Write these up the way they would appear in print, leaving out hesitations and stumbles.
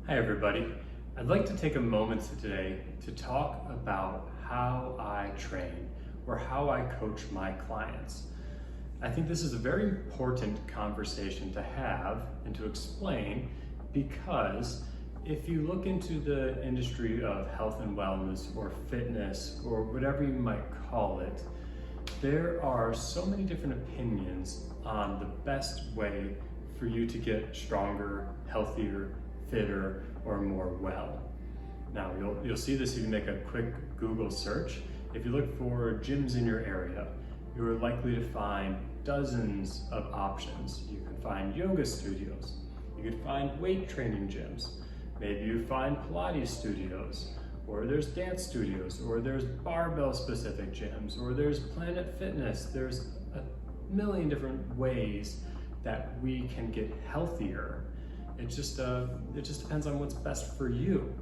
Hi everybody. I'd like to take a moment today to talk about how I train or how I coach my clients. I think this is a very important conversation to have and to explain because if you look into the industry of health and wellness or fitness or whatever you might call it, there are so many different opinions on the best way for you to get stronger, healthier, fitter, or more well. Now, you'll see this if you make a quick Google search. If you look for gyms in your area, you're likely to find dozens of options. You can find yoga studios, you could find weight training gyms, maybe you find Pilates studios, or there's dance studios, or there's barbell specific gyms, or there's Planet Fitness. There's a million different ways that we can get healthier. It just depends on what's best for you.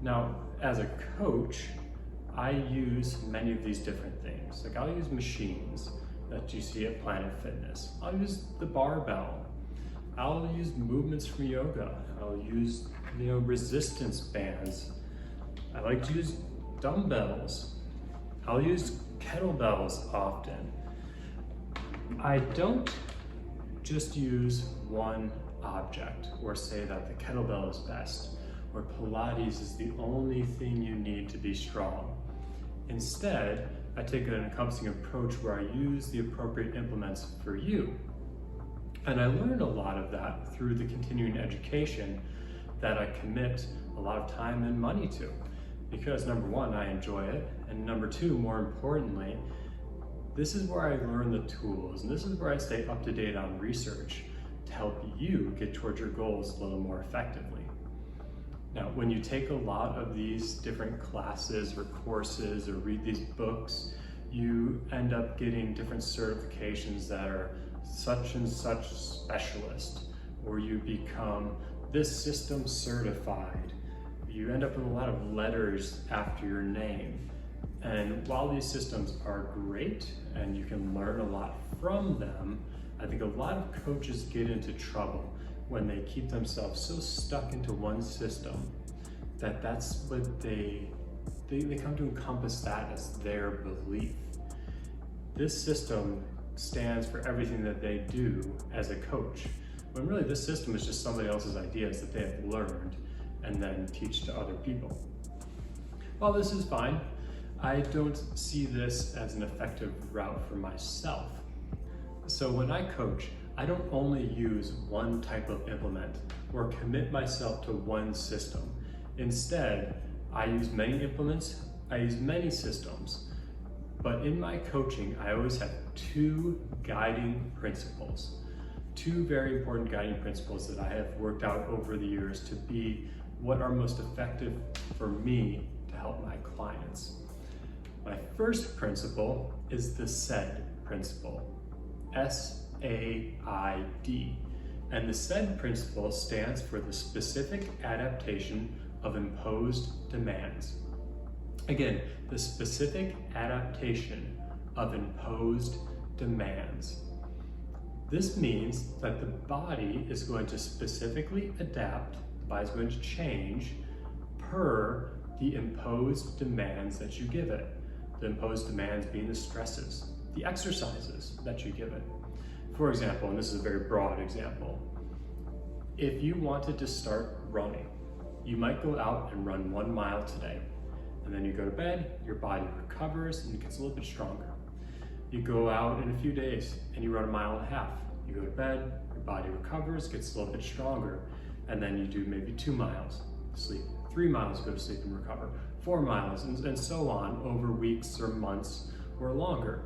Now, as a coach, I use many of these different things. Like I'll use machines that you see at Planet Fitness. I'll use the barbell. I'll use movements from yoga. I'll use, resistance bands. I like to use dumbbells. I'll use kettlebells often. I don't just use one object or say that the kettlebell is best or Pilates is the only thing you need to be strong. Instead, I take an encompassing approach where I use the appropriate implements for you. And I learned a lot of that through the continuing education that I commit a lot of time and money to. Because number one, I enjoy it, and number two, more importantly, this is where I learn the tools, and this is where I stay up to date on research to help you get towards your goals a little more effectively. Now, when you take a lot of these different classes or courses or read these books, you end up getting different certifications that are such and such specialist, or you become this system certified. You end up with a lot of letters after your name. And while these systems are great and you can learn a lot from them, I think a lot of coaches get into trouble when they keep themselves so stuck into one system that that's what they come to encompass that as their belief. This system stands for everything that they do as a coach, when really this system is just somebody else's ideas that they have learned and then teach to other people. While this is fine, I don't see this as an effective route for myself. So when I coach, I don't only use one type of implement or commit myself to one system. Instead, I use many implements, I use many systems, but in my coaching, I always have two guiding principles, two very important guiding principles that I have worked out over the years to be what are most effective for me to help my clients. My first principle is the SAID principle, S-A-I-D. And the SAID principle stands for the specific adaptation of imposed demands. Again, the specific adaptation of imposed demands. This means that the body is going to specifically adapt, the body is going to change per the imposed demands that you give it. The imposed demands being the stresses, the exercises that you give it. For example, and this is a very broad example, if you wanted to start running, you might go out and run 1 mile today, and then you go to bed, your body recovers and it gets a little bit stronger. You go out in a few days and you run 1.5 miles. You go to bed, your body recovers, gets a little bit stronger, and then you do maybe 2 miles, sleep. 3 miles, go to sleep and recover. 4 miles, and so on over weeks or months or longer.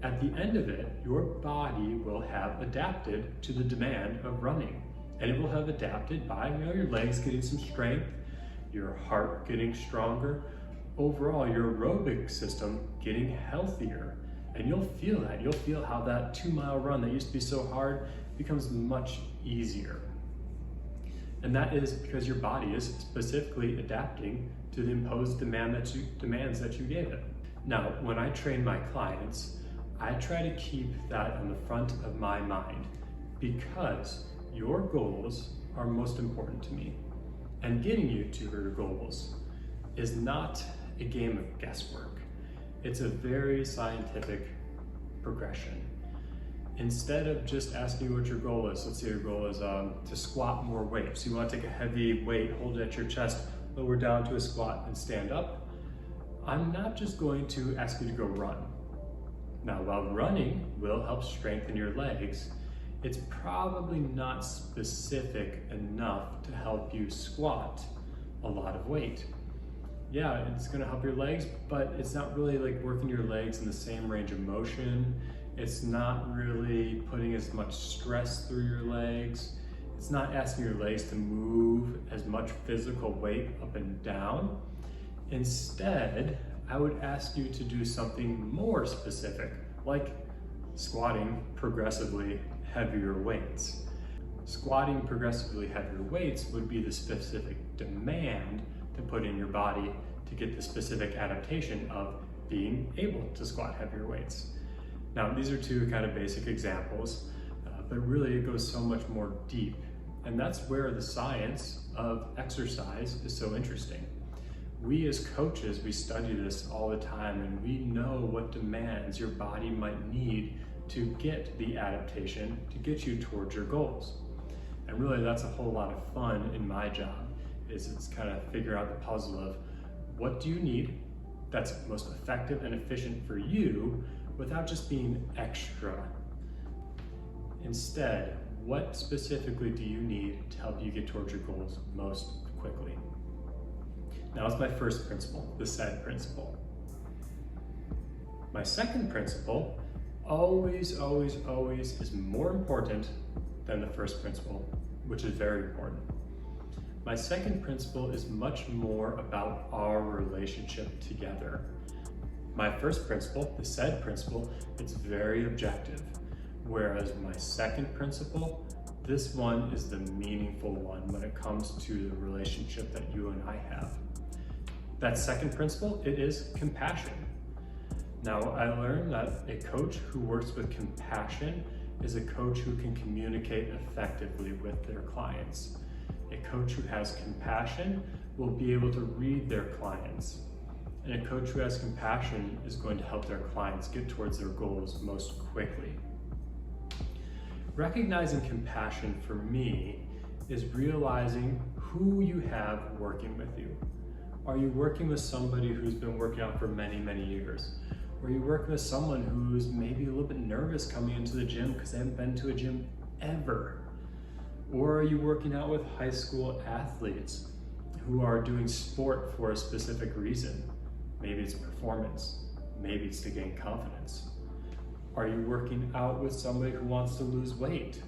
At the end of it, your body will have adapted to the demand of running. And it will have adapted by your legs getting some strength, your heart getting stronger, overall your aerobic system getting healthier. And you'll feel that. You'll feel how that 2 mile run that used to be so hard becomes much easier. And that is because your body is specifically adapting to the imposed demands that you gave it. Now, when I train my clients, I try to keep that on the front of my mind because your goals are most important to me. and getting you to your goals is not a game of guesswork. It's a very scientific progression. Instead of just asking you what your goal is, let's say your goal is to squat more weight. So you want to take a heavy weight, hold it at your chest, lower down to a squat and stand up. I'm not just going to ask you to go run. Now, while running will help strengthen your legs, it's probably not specific enough to help you squat a lot of weight. Yeah, it's gonna help your legs, but it's not really like working your legs in the same range of motion. It's not really putting as much stress through your legs. It's not asking your legs to move as much physical weight up and down. Instead, I would ask you to do something more specific, like squatting progressively heavier weights. Squatting progressively heavier weights would be the specific demand to put in your body to get the specific adaptation of being able to squat heavier weights. Now, these are two kind of basic examples, but really it goes so much more deep. And that's where the science of exercise is so interesting. We as coaches, we study this all the time, and we know what demands your body might need to get the adaptation to get you towards your goals. And really that's a whole lot of fun in my job, is it's kind of figure out the puzzle of what do you need that's most effective and efficient for you without just being extra. Instead, what specifically do you need to help you get towards your goals most quickly? Now, that's my first principle, the SAID principle. My second principle, always, always, always is more important than the first principle, which is very important. My second principle is much more about our relationship together. My first principle, the SAID principle, it's very objective. Whereas my second principle, this one is the meaningful one when it comes to the relationship that you and I have. That second principle, it is compassion. Now, I learned that a coach who works with compassion is a coach who can communicate effectively with their clients. A coach who has compassion will be able to read their clients. And a coach who has compassion is going to help their clients get towards their goals most quickly. Recognizing compassion for me is realizing who you have working with you. Are you working with somebody who's been working out for many, many years? Or are you working with someone who's maybe a little bit nervous coming into the gym because they haven't been to a gym ever? Or are you working out with high school athletes who are doing sport for a specific reason? Maybe it's performance, maybe it's to gain confidence. Are you working out with somebody who wants to lose weight?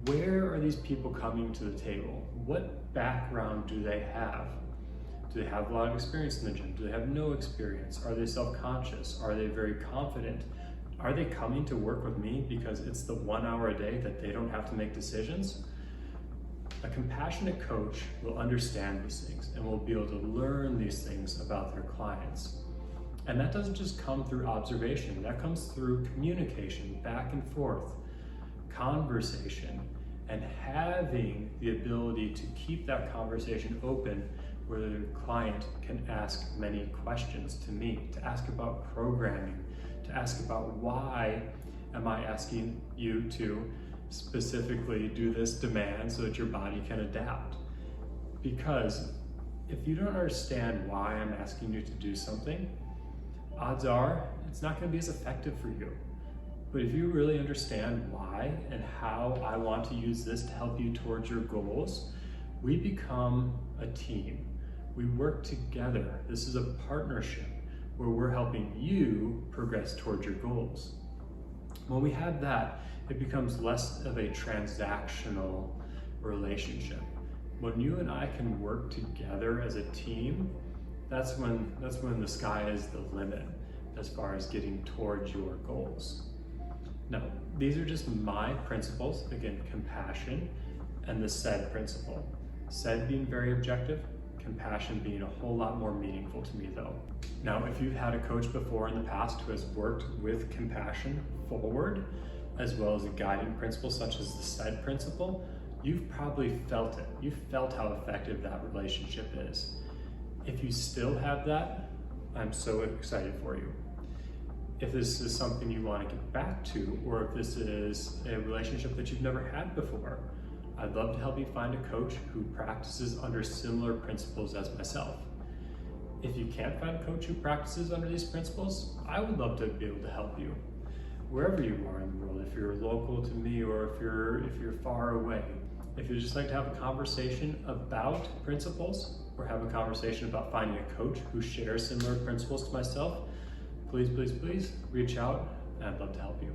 Where are these people coming to the table? What background do they have? Do they have a lot of experience in the gym? Do they have no experience? Are they self-conscious? Are they very confident? Are they coming to work with me because it's the 1 hour a day that they don't have to make decisions? A compassionate coach will understand these things and will be able to learn these things about their clients. And that doesn't just come through observation, that comes through communication, back and forth, conversation, and having the ability to keep that conversation open where the client can ask many questions to me, to ask about programming, to ask about why am I asking you to specifically do this demand so that your body can adapt. Because if you don't understand why I'm asking you to do something, odds are it's not going to be as effective for you. But if you really understand why and how I want to use this to help you towards your goals, we become a team. We work together. This is a partnership where we're helping you progress towards your goals. When we have that, it becomes less of a transactional relationship. When you and I can work together as a team, that's when the sky is the limit as far as getting towards your goals. Now, these are just my principles. Again, compassion and the SAID principle. SAID being very objective, compassion being a whole lot more meaningful to me though. Now, if you've had a coach before in the past who has worked with compassion forward, as well as a guiding principle such as the SAID principle, you've probably felt it. You've felt how effective that relationship is. If you still have that, I'm so excited for you. If this is something you want to get back to, or if this is a relationship that you've never had before, I'd love to help you find a coach who practices under similar principles as myself. If you can't find a coach who practices under these principles, I would love to be able to help you. Wherever you are in the world, if you're local to me or if you're far away, if you'd just like to have a conversation about principles or have a conversation about finding a coach who shares similar principles to myself, please reach out and I'd love to help you.